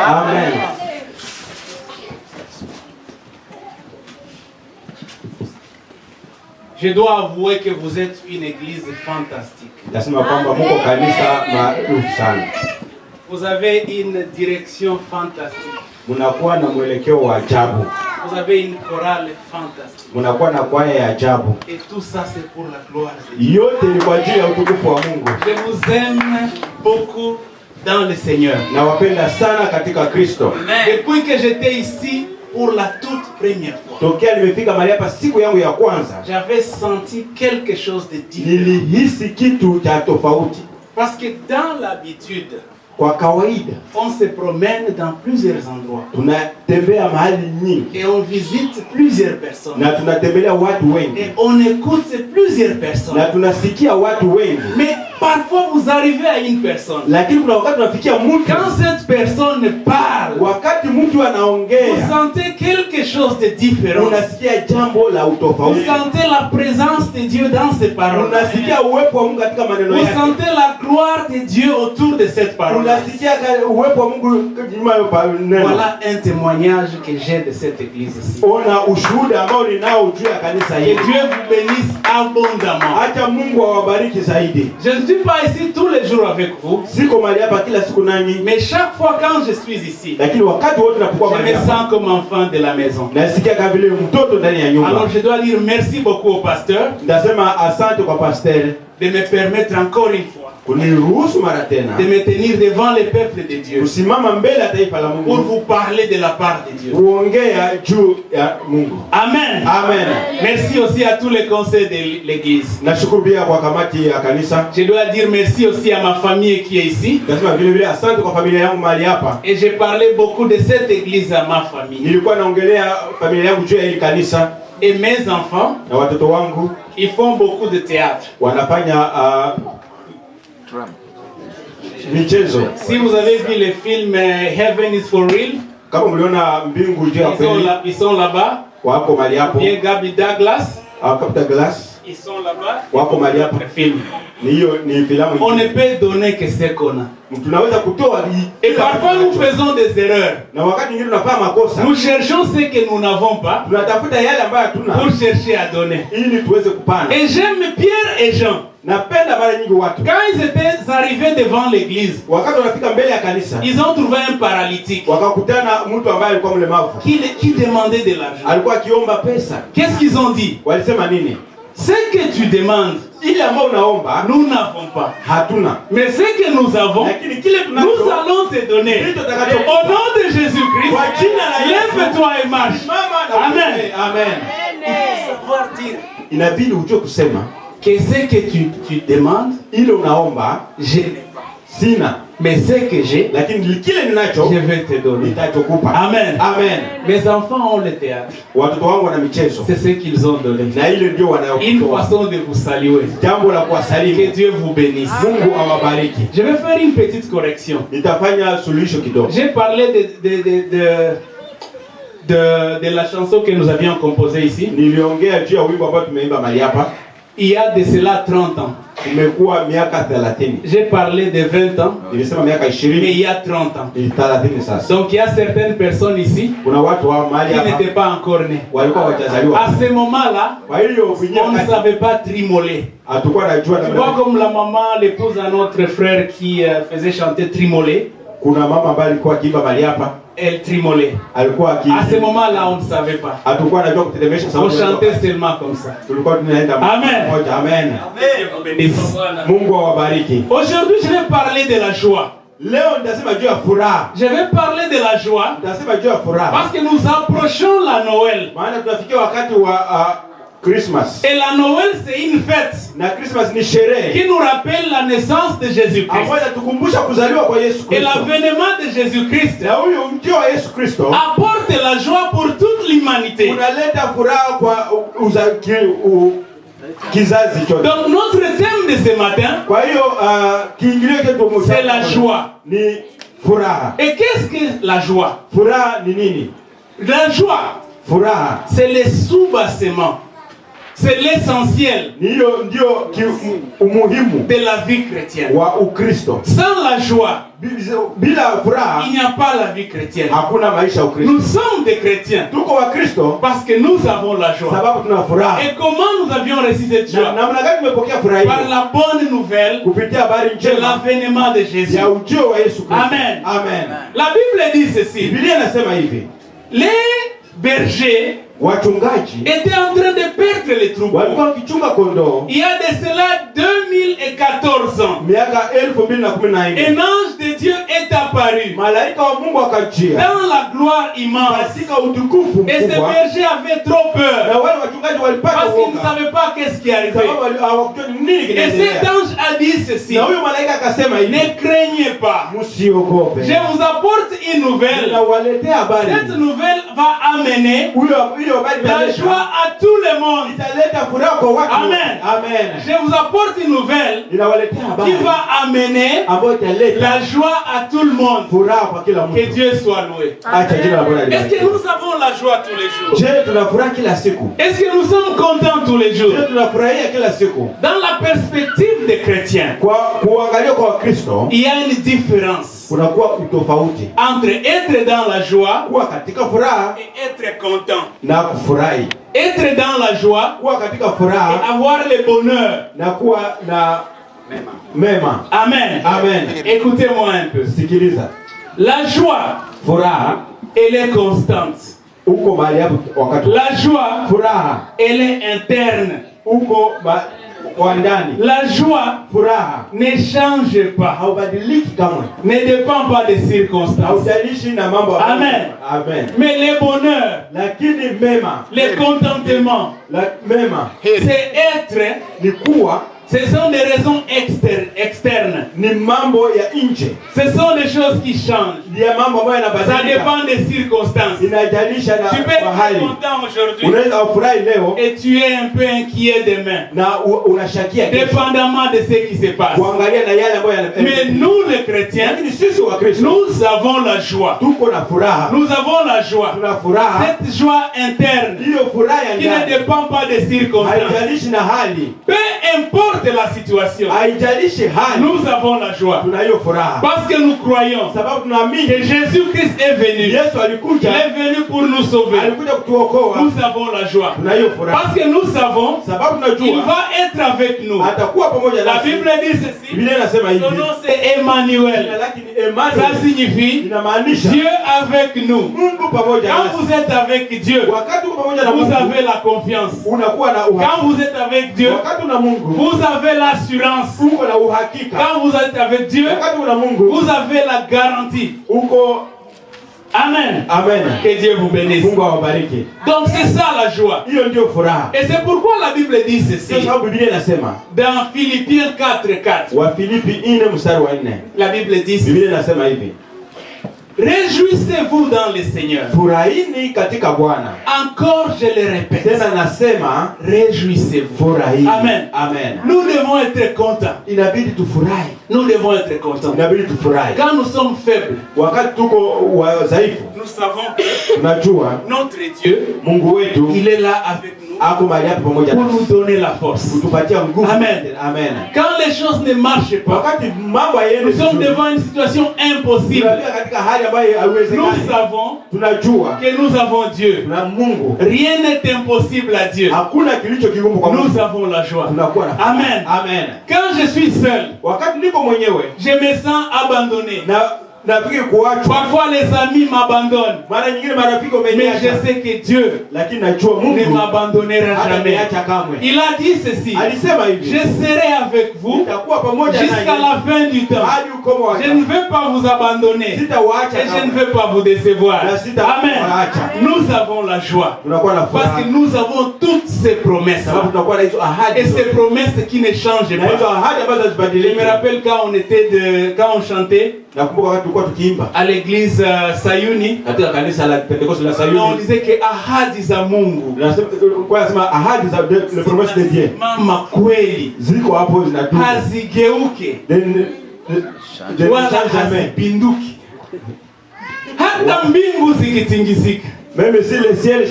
Amen. Je dois avouer que vous êtes une église fantastique. Vous avez une direction fantastique. Vous avez une chorale fantastique. Et tout ça c'est pour la gloire de Dieu. Je vous aime beaucoup dans le Seigneur. Depuis que j'étais ici pour la toute première fois, j'avais senti quelque chose de différent. Parce que dans l'habitude, on se promène dans plusieurs endroits et on visite plusieurs personnes et on écoute plusieurs personnes. Mais parfois vous arrivez à une personne, quand cette personne parle, vous sentez quelque chose de différent. Vous sentez la présence de Dieu dans ces paroles. Vous sentez la gloire de Dieu autour de cette parole. Voilà un témoignage que j'ai de cette église ici. Que Dieu vous bénisse abondamment. Je ne suis pas ici tous les jours avec vous, mais chaque fois quand je suis ici, je me sens comme enfant de la maison. Alors je dois dire merci beaucoup au pasteur de me permettre encore une fois de me tenir devant le peuple de Dieu pour vous parler de la part de Dieu. Amen. Amen. Merci aussi à tous les conseils de l'église. Je dois dire merci aussi à ma famille qui est ici. Et j'ai parlé beaucoup de cette église à ma famille. Et mes enfants, ils font beaucoup de théâtre. Si vous avez vu le film Heaven is for Real, ils sont là-bas. Bien Gabby Douglas, ils sont là-bas. On ne peut donner que ce qu'on a. Et parfois nous faisons des erreurs. Nous cherchons ce que nous n'avons pas pour chercher à donner. Et j'aime Pierre et Jean. Quand ils étaient arrivés devant l'église, ils ont trouvé un paralytique qui demandait de l'argent. Qu'est-ce qu'ils ont dit? Ce que tu demandes, nous n'avons pas. Mais ce que nous avons, nous allons te donner. Au nom de Jésus-Christ, lève-toi et marche. Amen. Amen. Il faut savoir dire que ce que tu demandes, je n'ai pas. Mais ce que j'ai, je vais te donner. Amen. Amen. Mes enfants ont le théâtre. C'est ce qu'ils ont donné. Une façon de vous saluer. Que Dieu vous bénisse. Je vais faire une petite correction. J'ai parlé de la chanson que nous avions composée ici. Il y a de cela 30 ans. J'ai parlé de 20 ans, mais il y a 30 ans. Donc il y a certaines personnes ici qui n'étaient pas encore nées. À ce moment-là, on ne savait pas trimoler. Tu vois comme la maman, l'épouse à notre frère qui faisait chanter trimoler. Elle trimolait. À ce moment-là, on ne savait pas. On chantait seulement comme ça. Amen. Amen. Aujourd'hui, je vais parler de la joie. Je vais parler de la joie parce que nous approchons la Noël. Christmas. Et la Noël, c'est une fête qui nous rappelle la naissance de Jésus-Christ. Et l'avènement de Jésus-Christ apporte la joie pour toute l'humanité. Donc notre thème de ce matin, c'est la joie. Et qu'est-ce que la joie? La joie, c'est le soubassement. C'est l'essentiel de la vie chrétienne. Sans la joie, il n'y a pas la vie chrétienne. Nous sommes des chrétiens parce que nous avons la joie. Et comment nous avions reçu cette joie? Par la bonne nouvelle de l'avènement de Jésus. Amen. Amen. La Bible dit ceci. Les bergers étaient en train de perdre les troupeaux. Il y a de cela 2014 ans. Un ange de Dieu est apparu dans la gloire immense. Et ces bergers avaient trop peur parce qu'ils ne savaient pas qu'est-ce qui arrivait. Et cet ange a dit ceci: ne craignez pas, je vous apporte une nouvelle. Cette nouvelle va amener la joie à tout le monde. Amen. Amen. Je vous apporte une nouvelle qui va amener la joie à tout le monde. Que Dieu soit loué. Est-ce que nous avons la joie tous les jours? Est-ce que nous sommes contents tous les jours? Dans la perspective des chrétiens, il y a une différence entre être dans la joie et être content. Être dans la joie et avoir le bonheur. Amen. Amen. Écoutez-moi un peu. La joie, elle est constante. La joie, elle est interne. La joie ne change pas, ne dépend pas des circonstances. Amen. Amen. Mais le bonheur, le contentement, c'est être. Ce sont des raisons externes. Ce sont des choses qui changent. Ça dépend des circonstances. Tu peux être content aujourd'hui et tu es un peu inquiet demain, dépendamment de ce qui se passe. Mais nous les chrétiens, nous avons la joie. Nous avons la joie. Cette joie interne qui ne dépend pas des circonstances. Peu importe la situation, nous avons la joie parce que nous croyons que Jésus-Christ est venu. Il est venu pour nous sauver. Nous avons la joie parce que nous savons qu'il va être avec nous. La Bible dit ceci: son nom c'est Emmanuel. Ça signifie Dieu avec nous. Quand vous êtes avec Dieu, vous avez la confiance. Quand vous êtes avec Dieu, vous avez l'assurance. Quand vous êtes avec Dieu, vous avez la garantie. Amen. Amen. Que Dieu vous bénisse. Donc c'est ça la joie. Et c'est pourquoi la Bible dit ceci. Dans Philippiens 4:4. La Bible dit ceci: réjouissez-vous dans le Seigneur. Encore je le répète. Réjouissez-vous. Amen. Amen. Nous devons être contents. Nous devons être contents. Quand nous sommes faibles, nous savons que notre Dieu, il est là avec nous pour nous donner la force. Amen. Amen. Quand les choses ne marchent pas, nous sommes devant une situation impossible. Nous savons que nous avons Dieu. Rien n'est impossible à Dieu. Nous avons la joie. Amen. Amen. Quand je suis seul, je me sens abandonné. Parfois les amis m'abandonnent, mais je sais que Dieu ne m'abandonnera jamais. Il a dit ceci: je serai avec vous jusqu'à la fin du temps. Je ne veux pas vous abandonner et je ne veux pas vous décevoir. Amen. Nous avons la joie parce que nous avons toutes ces promesses et ces promesses qui ne changent pas. Je me rappelle quand on chantait à l'église Sayuni, on disait que ahadi za Mungu mama kweli hazigeuke wala hazipinduki hata mbingu zikitingizika. Même si le ciel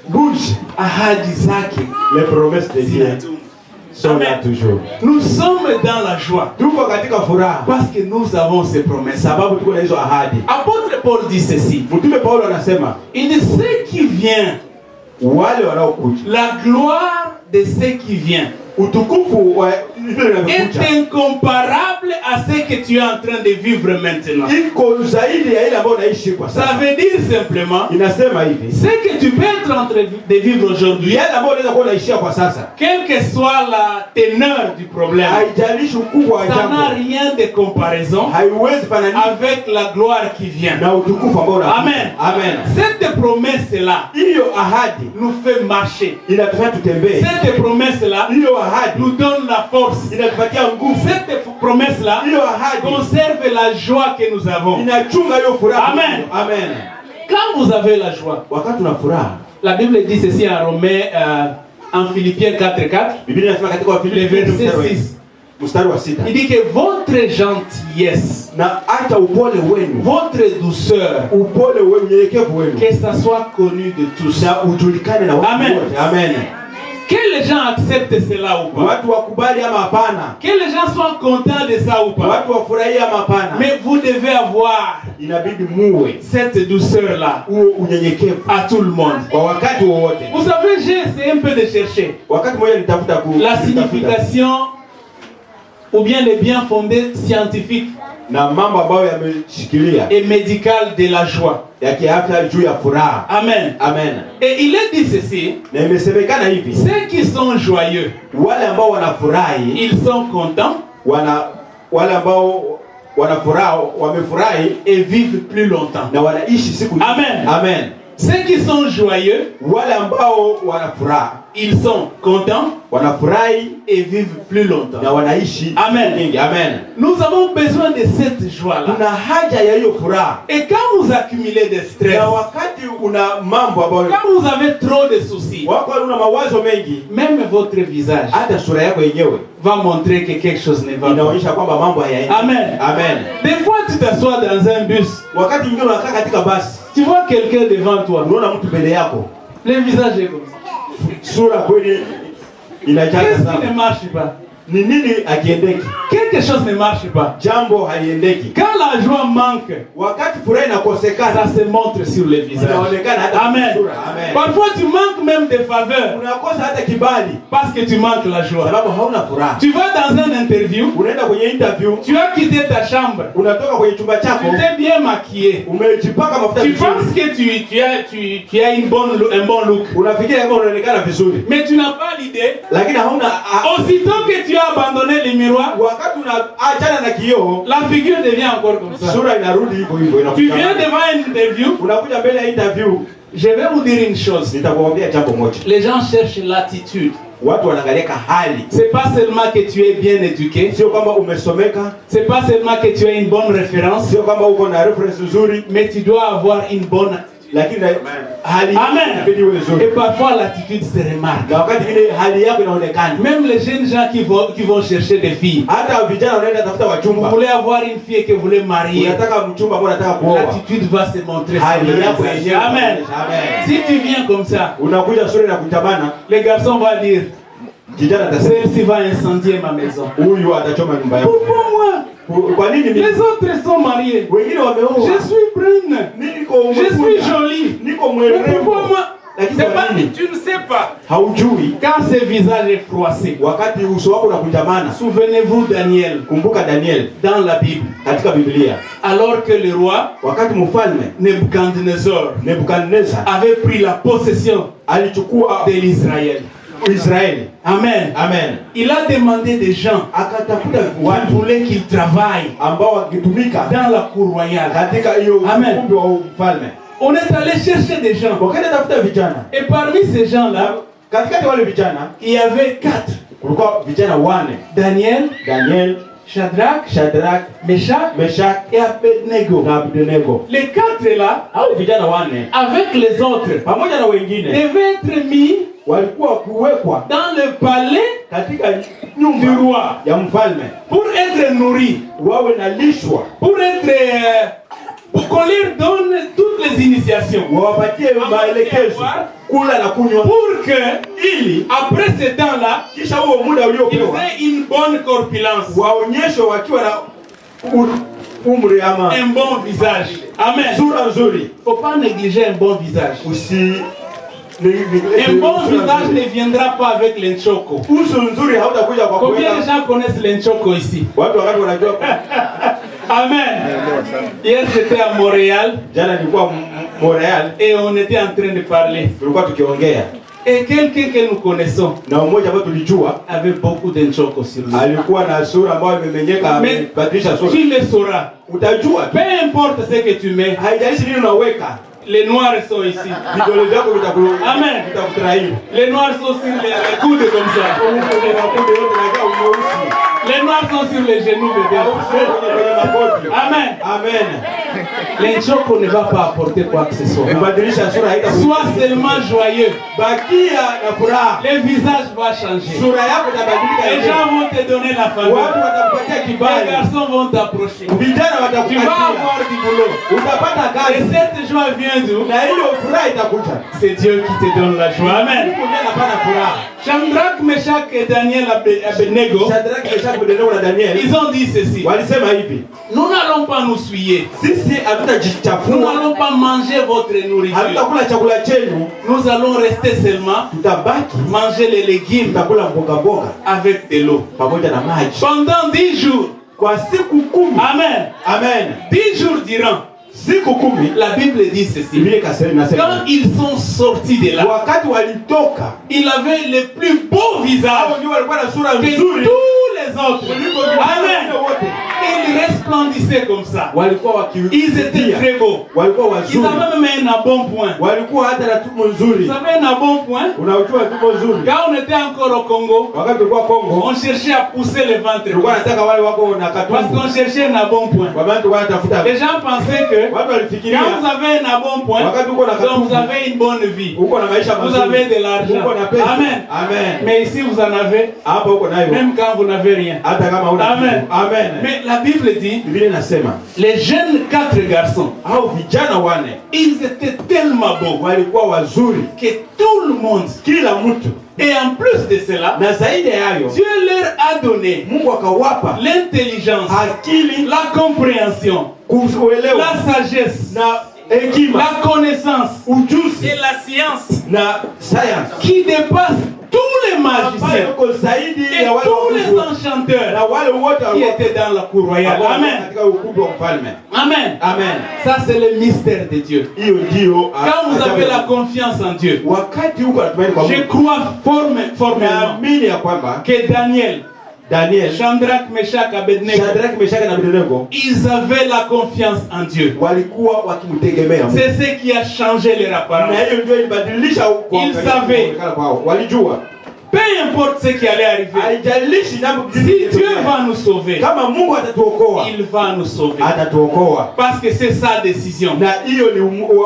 bouge. Ahadi zake. Les promesses de Dieu sont là toujours. Nous sommes dans la joie. Parce que nous avons ces promesses. Apôtre Paul dit ceci. Il dit ce qui vient. La gloire de ce qui vient est incomparable à ce que tu es en train de vivre maintenant. Ça veut dire simplement ce que tu peux être en train de vivre aujourd'hui, quelle que soit la teneur du problème, ça n'a rien de comparaison avec la gloire qui vient. Amen. Cette promesse-là nous fait marcher. Cette promesse-là nous donne la force. Cette promesse-là conserve la joie que nous avons. Amen. Quand vous avez la joie, la Bible dit ceci en Romains, en Philippiens 4:4, le verset 6. Il dit que votre gentillesse, votre douceur, que ça soit connu de tous. Amen. Que les gens acceptent cela ou pas, que les gens soient contents de ça ou pas, mais vous devez avoir cette douceur-là à tout le monde. Vous savez, j'ai essayé un peu de chercher la signification ou bien les bien fondés scientifiques et médical de la joie. Amen. Et il est dit ceci, ceux qui sont joyeux, ils sont contents et vivent plus longtemps. Amen. Ceux qui sont joyeux, ils sont contents et vivent plus longtemps. Amen. Nous avons besoin de cette joie-là. Et quand vous accumulez des stress, quand vous avez trop de soucis, même votre visage va montrer que quelque chose ne va pas. Amen. Des fois, tu t'assois dans un bus. Tu vois quelqu'un devant toi. Le visage est comme ça. Qu'est-ce qui ne marche pas? Quelque chose ne marche pas. Quand la joie manque, ça se montre sur le visage. Amen. Parfois tu manques même des faveurs parce que tu manques la joie. Tu vas dans un interview, tu as quitté ta chambre, tu t'es bien maquillé, tu penses que tu as un bon look, mais tu n'as pas l'idée. Aussitôt que tu as abandonné le miroir, la figure devient encore comme ça. Tu viens devant une interview. Je vais vous dire une chose. Les gens cherchent l'attitude. C'est pas seulement que tu es bien éduqué. C'est pas seulement que tu as une bonne référence. Mais tu dois avoir une bonne attitude. Amen. Et parfois l'attitude se remarque. Même les jeunes gens qui vont chercher des filles. Vous voulez avoir une fille que vous voulez marier. L'attitude va se montrer. Amen. Si tu viens comme ça, les garçons vont dire, celle-ci va incendier ma maison. Pourquoi moi? Les autres sont mariés. Je suis brune. Je suis jolie. Mais pourquoi moi? C'est parce que tu ne sais pas. Quand ce visage est froissé. Souvenez-vous Daniel. Dans la Bible. Alors que le roi Nebuchadnezzar avait pris la possession de l'Israël. Amen. Il a demandé des gens qui voulaient qu'ils travaillent dans la cour royale. Amen. On est allé chercher des gens. Et parmi ces gens-là, il y avait 4. Daniel, Shadrach, Meshach et Abednego. Les 4 là, avec les autres, devaient être mis dans le palais du roi pour être nourris, pour qu'on leur donne toutes les initiations. Pour que, après ce temps-là, ils aient une bonne corpulence. Un bon visage. Amen. Il ne faut pas négliger un bon visage. Un bon visage ne viendra pas avec l'enchoko. Combien de gens connaissent l'enchoko ici? Amen. Hier j'étais à Montréal et on était en train de parler. Et quelqu'un que nous connaissons avait beaucoup d'enchoko sur lui. Mais tu le sauras. Peu importe ce que tu mets. Les noirs sont ici. Amen. Les noirs sont sur les coudes comme ça. Les noirs sont sur les genoux, bébé. Amen. Amen. L'enchoko ne va pas apporter quoi que ce soit. Sois seulement joyeux. Le visage va changer. Les gens vont te donner la faveur. Les garçons vont t'approcher. Tu vas avoir du boulot. Et cette joie vient d'où? C'est Dieu qui te donne la joie. Amen. Shadrach, Meshach et Daniel Abednego, ils ont dit ceci. Nous n'allons pas nous souiller. Nous n'allons pas manger votre nourriture. Nous allons rester seulement manger les légumes avec de l'eau. Pendant 10 jours. Amen. Amen. 10 jours durant. La Bible dit ceci. Quand ils sont sortis de là, il avait le plus beau visage que tous les autres. Amen. Ils resplendissaient comme ça. Ils étaient très beaux. Ils avaient même un bon point. Vous savez un bon point? Quand on était encore au Congo, on cherchait à pousser le ventre. Parce qu'on cherchait un bon point. Les gens pensaient que quand vous avez un bon point, donc vous avez une bonne vie. Vous avez de l'argent. Amen. Amen. Mais ici vous en avez, même quand vous n'avez rien. Amen. Amen. Mais la Bible dit, les jeunes 4 garçons, ils étaient tellement beaux que tout le monde, et en plus de cela, Dieu leur a donné l'intelligence, la compréhension, la sagesse, la connaissance et la science qui dépasse tous les magiciens et tous les enchanteurs qui étaient dans la cour royale. Amen. Amen. Amen. Ça c'est le mystère de Dieu. Quand vous avez la confiance en Dieu, je crois formellement que Daniel, Shadrach, Meshach, Abednego, ils avaient la confiance en Dieu. C'est ce qui a changé leur apparence. Ils savaient. Peu importe ce qui allait arriver, si Dieu va nous sauver, il va nous sauver. Parce que c'est sa décision.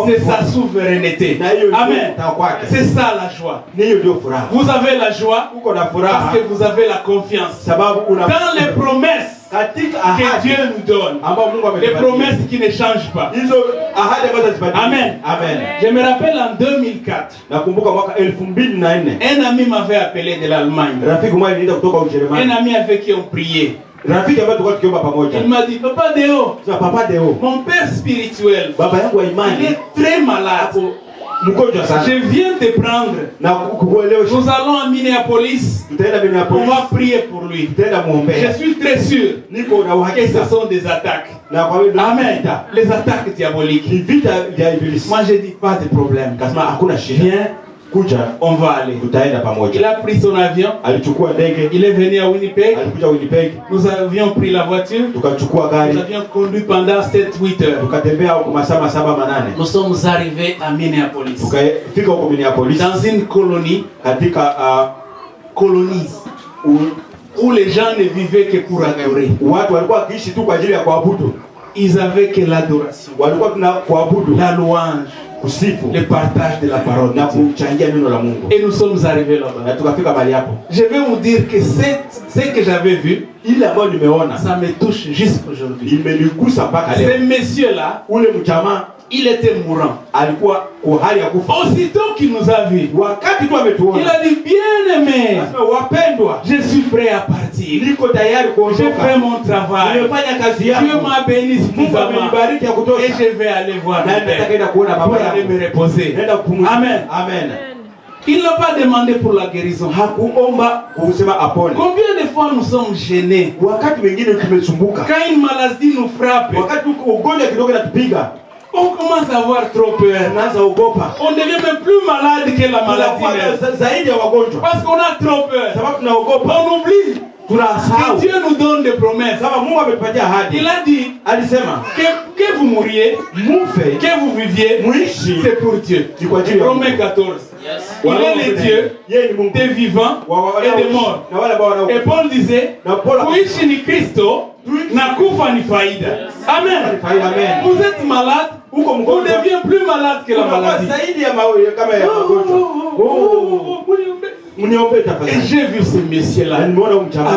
C'est sa souveraineté. Amen. C'est ça la joie. Vous avez la joie parce que vous avez la confiance dans les promesses que Dieu nous donne. Les promesses qui ne changent pas. Amen. Amen. Je me rappelle en 2004, un ami m'avait appelé de l'Allemagne. Un ami avec qui on priait. Il m'a dit, Papa Deo, mon père spirituel, il est très malade. Je viens te prendre. Nous allons à Minneapolis. On va prier pour lui. Je suis très sûr que ce sont des attaques. Amen. Les attaques diaboliques. Moi j'ai dit pas de problème. Viens. On va aller. Il a pris son avion. Il est venu à Winnipeg. Nous avions pris la voiture. Nous avions conduit pendant 7-8 heures. Nous sommes arrivés à Minneapolis. Dans une colonie. Où les gens ne vivaient que pour adorer. Ils avaient que l'adoration, la louange, le partage de la parole. Et nous sommes arrivés là-bas. Je vais vous dire que ce que j'avais vu, ile ambayo nimeona, ça me touche jusqu'aujourd'hui. Imenigusa mpaka leo. Ce monsieur-là, ule mjamaa, il était mourant. Alikuwa kwa hali ya kufa. Aussitôt qu'il nous a vu, wakati tu ametuona, il a dit, bien aimé, wapendwa, je suis prêt à partir. Niko tayari kuondoka. J'ai fait mon travail. Nimefanya kazi yangu. Dieu m'a béni suffisamment. Et je vais aller voir mon père pour aller me reposer. Amen. Amen. Il n'a pas demandé pour la guérison. Combien de fois nous sommes gênés quand une maladie nous frappe? On commence à avoir trop peur. On devient même plus malade que la maladie. Parce qu'on a trop peur. On oublie que Dieu nous donne des promesses. Il a dit que vous mouriez, que vous viviez, c'est pour Dieu. Romains 14. Il est le Dieu des vivants et des morts. Et Paul disait, kuishi ni Kristo na kufa ni faida. Amen. Vous êtes malade, vous devenez plus malade que la maladie. Et j'ai vu ce monsieur-là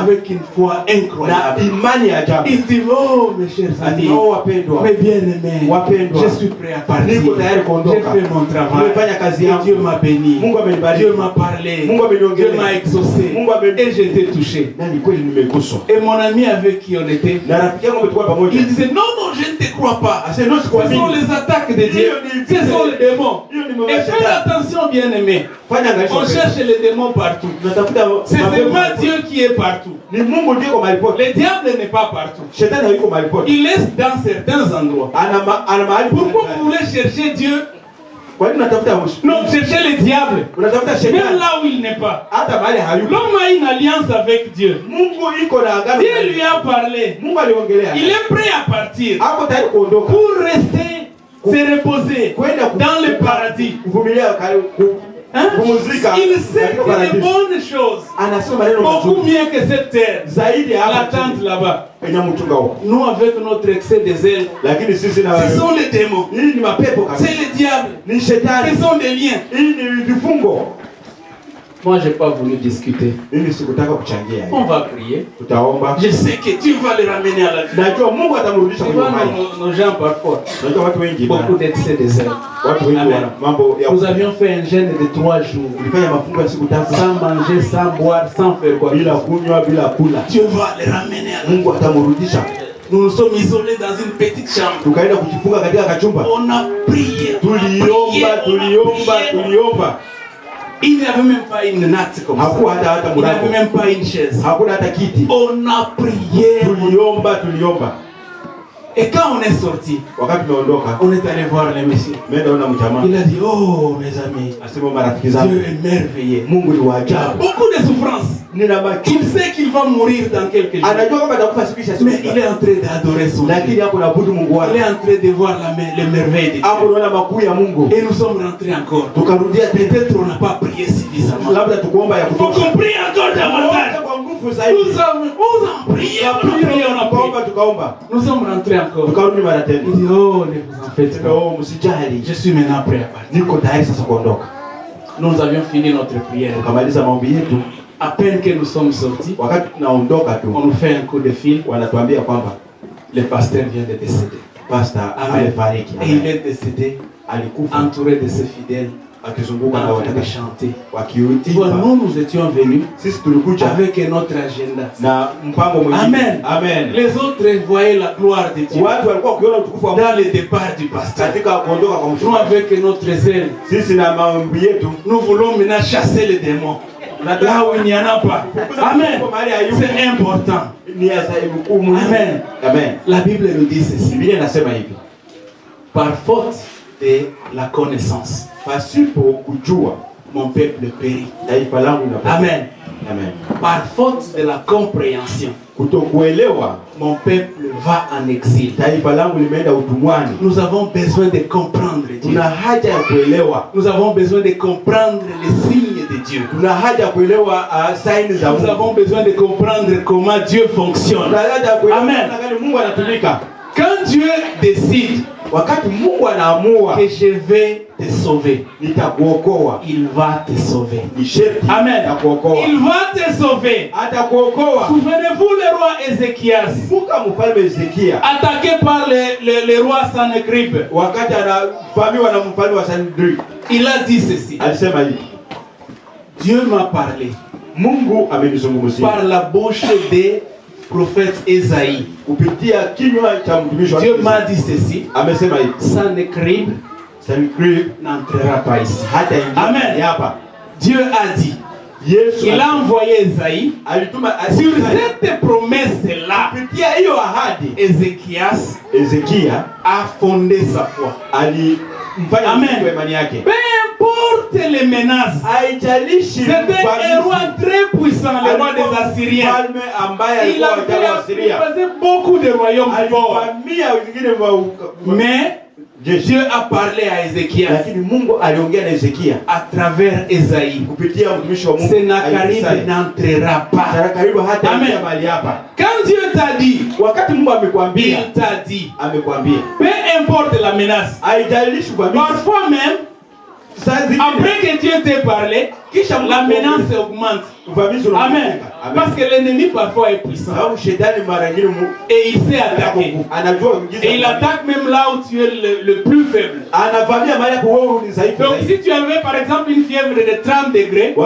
avec une foi incroyable. Il dit, oh mes chers amis, mes bien-aimés, je suis prêt à partir. J'ai fait mon travail. Et Dieu m'a béni. Dieu m'a parlé. Dieu m'a exaucé. Et j'ai été touché. Et mon ami avec qui on était, il disait, non, non, je ne te crois pas. Ce sont les attaques de Dieu. Ce sont les démons. Et faites attention, bien-aimés. On cherche les démons partout. C'est seulement Dieu qui est partout. Le diable n'est pas partout. Il laisse dans certains endroits. Pourquoi vous voulez chercher Dieu? Non, cherchez le diable. Même là où il n'est pas. L'homme a une alliance avec Dieu. Dieu lui a parlé. Il est prêt à partir pour rester, se reposer dans le paradis. Hein? Il sait que les bonnes choses, beaucoup mieux que cette terre, l'attente là-bas. Nous, avec notre excès de zèle, ce sont les démons, c'est le diable, ce sont des liens. Moi, je n'ai pas voulu discuter. On va prier. Je sais que Dieu va les ramener à la vie. Tu vois nos gens parfois, beaucoup d'excès de zèle. Nous avions fait un jeûne de 3 jours. Sans manger, sans boire, sans faire quoi. Dieu va les ramener à la vie. Nous nous sommes isolés dans une petite chambre. On a prié. Il n'y avait même pas une natte comme ça. Il n'y avait même pas une chaise. On a prié. Et quand on est sorti, on est allé voir les messieurs. Il a dit, oh mes amis, Dieu est merveilleux. Il a beaucoup de souffrances. Il sait qu'il va mourir dans quelques jours. Mais il est en train d'adorer son Dieu. Il est en train de voir les merveilles de Dieu. Et nous sommes rentrés encore. Peut-être on n'a pas prié suffisamment. Il faut qu'on prie encore davantage. Nous avons prié, on a prié. Nous sommes rentrés encore. Il dit, oh, ne vous en faites pas. Je suis maintenant prêt à partir. Nous avions fini notre prière. À peine que nous sommes sortis, on nous fait un coup de fil. Le pasteur vient de décéder. Amen. Et il est décédé, entouré de ses fidèles. En train de chanter. Nous étions venus avec notre agenda. Amen. Amen. Les autres voyaient la gloire de Dieu dans le départ du pasteur. Nous, avec notre zèle, nous voulons maintenant chasser les démons. Là où il n'y en a pas. Amen. C'est important. Amen. Amen. La Bible nous dit ceci. Par faute de la connaissance, mon peuple périt. Amen. Amen. Par faute de la compréhension, mon peuple va en exil. Nous avons besoin de comprendre Dieu. Nous avons besoin de comprendre les signes de Dieu. Nous avons besoin de comprendre comment Dieu fonctionne. Amen. Quand Dieu décide Wakati Mungu anaamua que je vais te sauver, nitakuokoa, il va te sauver. Amen. Il va te sauver. Atakuokoa. Souvenez-vous le roi Ézéchias, mfalme Ezekia attaqué par le roi Sanherib. Wakati anavamiwa na mfalme wa Sanherib, il a dit ceci. Alisema hivi, Dieu m'a parlé. Mungu amenizungumzia par la bouche des prophètes Esaïe. Kupitia kinywa cha mtumishi wa Dieu m'a dit ceci. Amesema hivi, Sanherib n'entrera pas ici. Amen. Dieu a dit. Il a envoyé Esaïe sur cette promesse-là. Ézéchias a fondé sa foi. Amen. Peu importe les menaces, c'était un roi très puissant, le roi des Assyriens. Il faisait beaucoup de royaumes forts. Mais Dieu a parlé à Ézéchias à travers Esaïe. Sennacherib n'entrera pas. Amen. Quand Dieu t'a dit, il t'a dit. Peu importe la menace. Parfois même, après que Dieu t'ait parlé, la menace augmente. Amen. Parce que l'ennemi parfois est puissant. Et il sait attaquer. Et il attaque même là où tu es le plus faible. Donc si tu avais par exemple une fièvre de 30 degrés,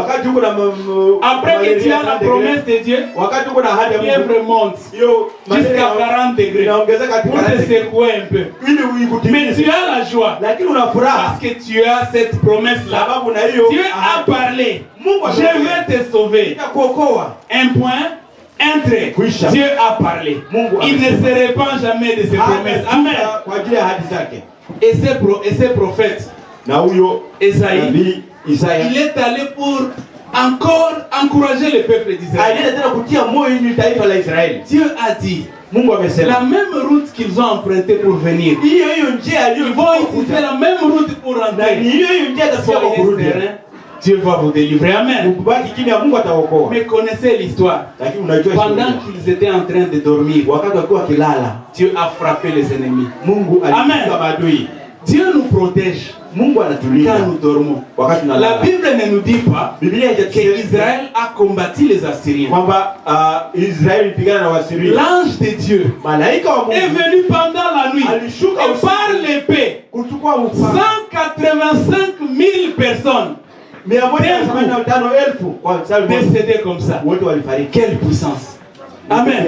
après que tu as la promesse de Dieu, la fièvre monte jusqu'à 40 degrés pour te secouer un peu. Mais tu as la joie parce que tu as cette promesse-là. Dieu a parlé. Je vais te sauver. Un point, un trait. Dieu a parlé. Il ne se répand jamais de ses promesses. Amen. Et ces prophètes, Esaïe, il est allé pour encore encourager le peuple d'Israël. Dieu a dit, la même route qu'ils ont empruntée pour venir, ils vont utiliser la même route pour rentrer. Soyez sereins. Dieu va vous délivrer. Amen. Mais connaissez l'histoire. Pendant qu'ils étaient en train de dormir, Dieu a frappé les ennemis. Amen. Dieu nous protège quand nous dormons. La Bible ne nous dit pas qu'Israël a combattu les Assyriens. L'ange de Dieu est venu pendant la nuit et par l'épée 185 000 personnes décédés comme ça. Quelle puissance. Amen.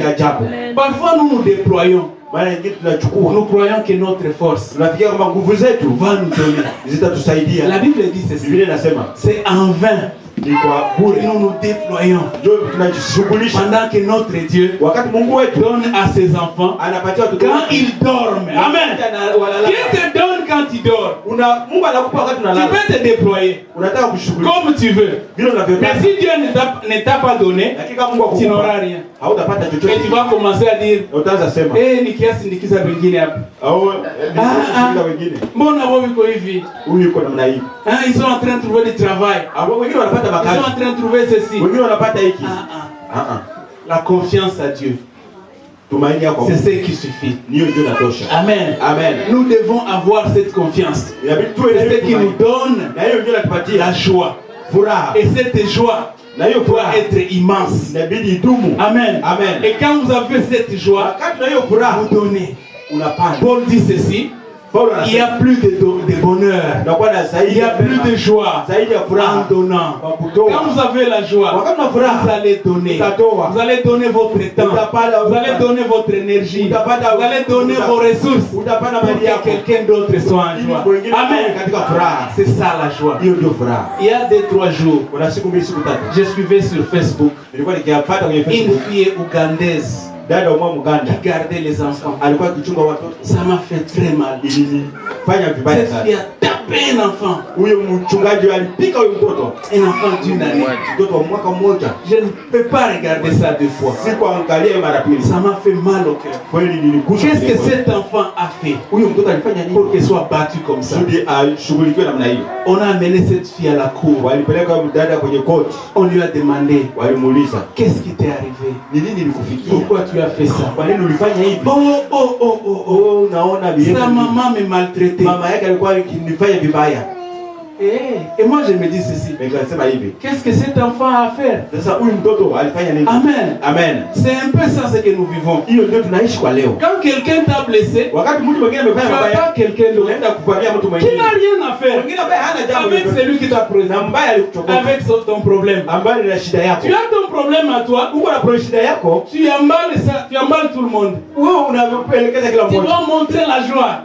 Parfois nous nous déployons. Nous croyons que notre force va nous donner. La Bible dit ceci. C'est en vain que nous nous déployons pendant que notre Dieu donne à ses enfants quand ils dorment. Amen. Dieu te donne quand tu dors. Tu peux te déployer comme tu veux. Mais si Dieu ne t'a pas donné, tu n'auras rien. Et tu vas commencer à dire, eh, nikiasi ndikiza wengine hapa. Mbona wao wiko hivi? Ils sont en train de trouver du travail. Ils sont en train de trouver ceci. La confiance à Dieu, c'est ce qui suffit. Amen. Amen. Nous devons avoir cette confiance. C'est ce qui nous donne la joie. Et cette joie doit être immense. Amen. Amen. Et quand vous avez cette joie, vous donnez. Paul dit ceci. Il n'y a plus de bonheur. Il n'y a plus de joie en donnant. Quand vous avez la joie, vous allez donner. Vous allez donner votre temps. Vous allez donner votre énergie. Vous allez donner vos ressources pour que quelqu'un d'autre soit en joie. Amen. C'est ça la joie. Il y a 2-3 jours, je suivais sur Facebook une fille ougandaise qui gardait les enfants. Ça m'a fait très mal. Cette fille a tapé frappé un enfant. Huyo mchungaji alipika huyo mtoto. Un enfant d'une année. Mtoto wa mwaka mmoja. Je ne peux pas regarder ça deux fois. Sikuangalia mara pili. Ça m'a fait mal au cœur. Kweli niligusa. Qu'est-ce que cet enfant a fait? Huyo mtoto alifanya nini pour qu'il soit battu comme ça? Ashughulikiwe namna hiyo. On a amené cette fille à la cour. Walipeleka mdada kwenye koti. On lui a demandé. Walimuuliza, qu'est-ce qui t'est arrivé? Ni nini nilikufikia? Pourquoi tu as fait ça? Kwa nini ulifanya hivi? Oh, naona bien. Sa maman me maltraitait. Mama yake alikuwa akinifanya vibaya. Et moi je me dis ceci. Qu'est-ce que cet enfant a à faire? Amen. Amen. C'est un peu ça ce que nous vivons. Quand quelqu'un t'a blessé, tu n'as pas quelqu'un d'autre qui n'a rien à faire avec celui qui t'a présenté, avec ton problème. Tu as ton problème à toi, tu emballes ça, tu emballes tout le monde. Tu dois montrer la joie.